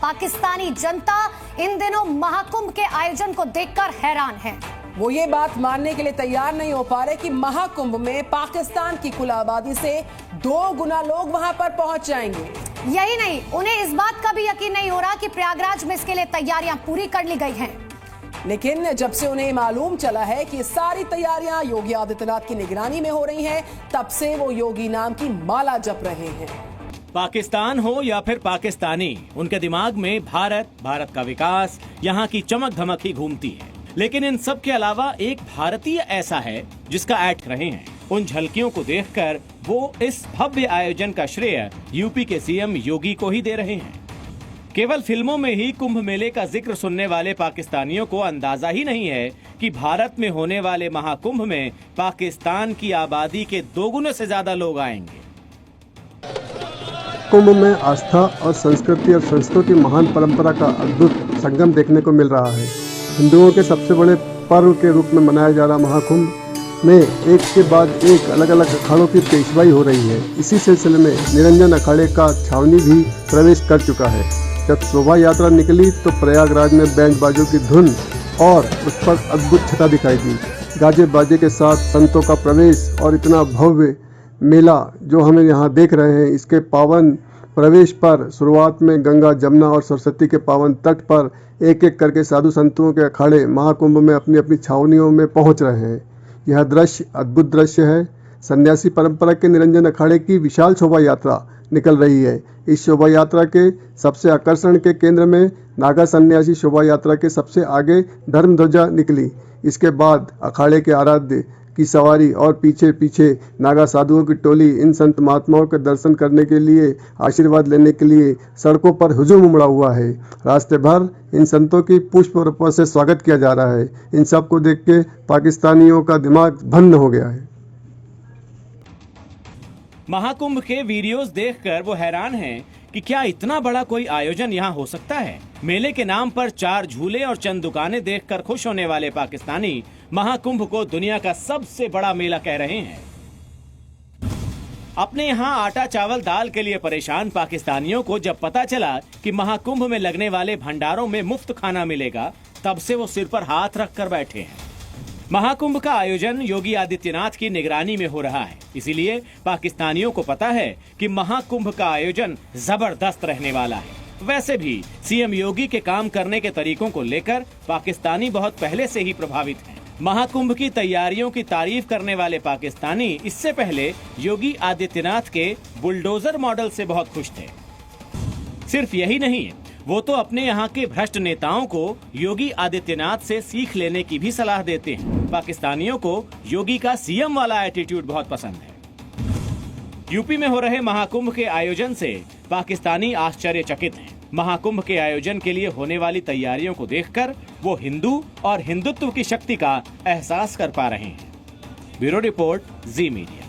पाकिस्तानी जनता इन दिनों महाकुंभ के आयोजन को देखकर हैरान है। वो ये बात मानने के लिए तैयार नहीं हो पा रहे कि महाकुंभ में पाकिस्तान की कुल आबादी से 2 गुना लोग वहां पर पहुंच जाएंगे। यही नहीं, उन्हें इस बात का भी यकीन नहीं हो रहा कि प्रयागराज में इसके लिए तैयारियां पूरी कर ली गई हैं। लेकिन जब से उन्हें मालूम चला है कि सारी तैयारियां योगी आदित्यनाथ की निगरानी में हो रही हैं, तब से वो योगी नाम की माला जप रहे हैं। पाकिस्तान हो या फिर पाकिस्तानी, उनके दिमाग में भारत, भारत का विकास, यहाँ की चमक धमक ही घूमती है। लेकिन इन सब के अलावा एक भारतीय ऐसा है जिसका ऐड कर रहे हैं। उन झलकियों को देखकर वो इस भव्य आयोजन का श्रेय यूपी के सीएम योगी को ही दे रहे हैं। केवल फिल्मों में ही कुंभ मेले का जिक्र सुनने वाले पाकिस्तानियों को अंदाजा ही नहीं है कि भारत में होने वाले महाकुंभ में पाकिस्तान की आबादी के 2 गुने से ज्यादा लोग आएंगे। कुंभ में आस्था और संस्कृति और संस्कृतों की महान परंपरा का अद्भुत संगम देखने को मिल रहा है। हिंदुओं के सबसे बड़े पर्व के रूप में मनाया जा रहा महाकुंभ में एक के बाद एक अलग अलग अखाड़ों की पेशवाई हो रही है। इसी सिलसिले में निरंजन अखाड़े का छावनी भी प्रवेश कर चुका है। जब शोभा यात्रा निकली तो प्रयागराज में बैंड बाजों की धुन और उस पर अद्भुत छटा दिखाई दी। गाजे बाजे के साथ संतों का प्रवेश और इतना भव्य मेला जो हमें यहाँ देख रहे हैं, इसके पावन प्रवेश पर शुरुआत में गंगा, जमुना और सरस्वती के पावन तट पर एक एक करके साधु संतों के अखाड़े महाकुंभ में अपनी अपनी छावनियों में पहुँच रहे हैं। यह दृश्य अद्भुत दृश्य है। सन्यासी परंपरा के निरंजन अखाड़े की विशाल शोभा यात्रा निकल रही है। इस शोभा यात्रा के सबसे आकर्षण के केंद्र में नागा सन्यासी शोभा यात्रा के सबसे आगे धर्म ध्वजा निकली। इसके बाद अखाड़े के आराध्य की सवारी और पीछे पीछे नागा साधुओं की टोली इन संत महात्माओं के दर्शन करने के लिए, आशीर्वाद लेने के लिए सड़कों पर हुजूम उमड़ा हुआ है। रास्ते भर इन संतों की पुष्प वर्षा से स्वागत किया जा रहा है। इन सब को देख के पाकिस्तानियों का दिमाग भन्न हो गया है। महाकुंभ के वीडियोस देखकर वो हैरान हैं कि क्या इतना बड़ा कोई आयोजन यहाँ हो सकता है। मेले के नाम पर 4 झूले और चंद दुकानें देखकर खुश होने वाले पाकिस्तानी महाकुंभ को दुनिया का सबसे बड़ा मेला कह रहे हैं। अपने यहाँ आटा चावल दाल के लिए परेशान पाकिस्तानियों को जब पता चला कि महाकुंभ में लगने वाले भंडारों में मुफ्त खाना मिलेगा, तब से वो सिर पर हाथ रखकर बैठे हैं। महाकुंभ का आयोजन योगी आदित्यनाथ की निगरानी में हो रहा है, इसीलिए पाकिस्तानियों को पता है कि महाकुंभ का आयोजन जबरदस्त रहने वाला है। वैसे भी सीएम योगी के काम करने के तरीकों को लेकर पाकिस्तानी बहुत पहले से ही प्रभावित हैं। महाकुंभ की तैयारियों की तारीफ करने वाले पाकिस्तानी इससे पहले योगी आदित्यनाथ के बुलडोजर मॉडल से बहुत खुश थे। सिर्फ यही नहीं, वो तो अपने यहाँ के भ्रष्ट नेताओं को योगी आदित्यनाथ से सीख लेने की भी सलाह देते हैं। पाकिस्तानियों को योगी का सीएम वाला एटीट्यूड बहुत पसंद है। यूपी में हो रहे महाकुंभ के आयोजन से पाकिस्तानी आश्चर्यचकित हैं। महाकुंभ के आयोजन के लिए होने वाली तैयारियों को देखकर वो हिंदू और हिंदुत्व की शक्ति का एहसास कर पा रहे हैं। ब्यूरो रिपोर्ट, जी मीडिया।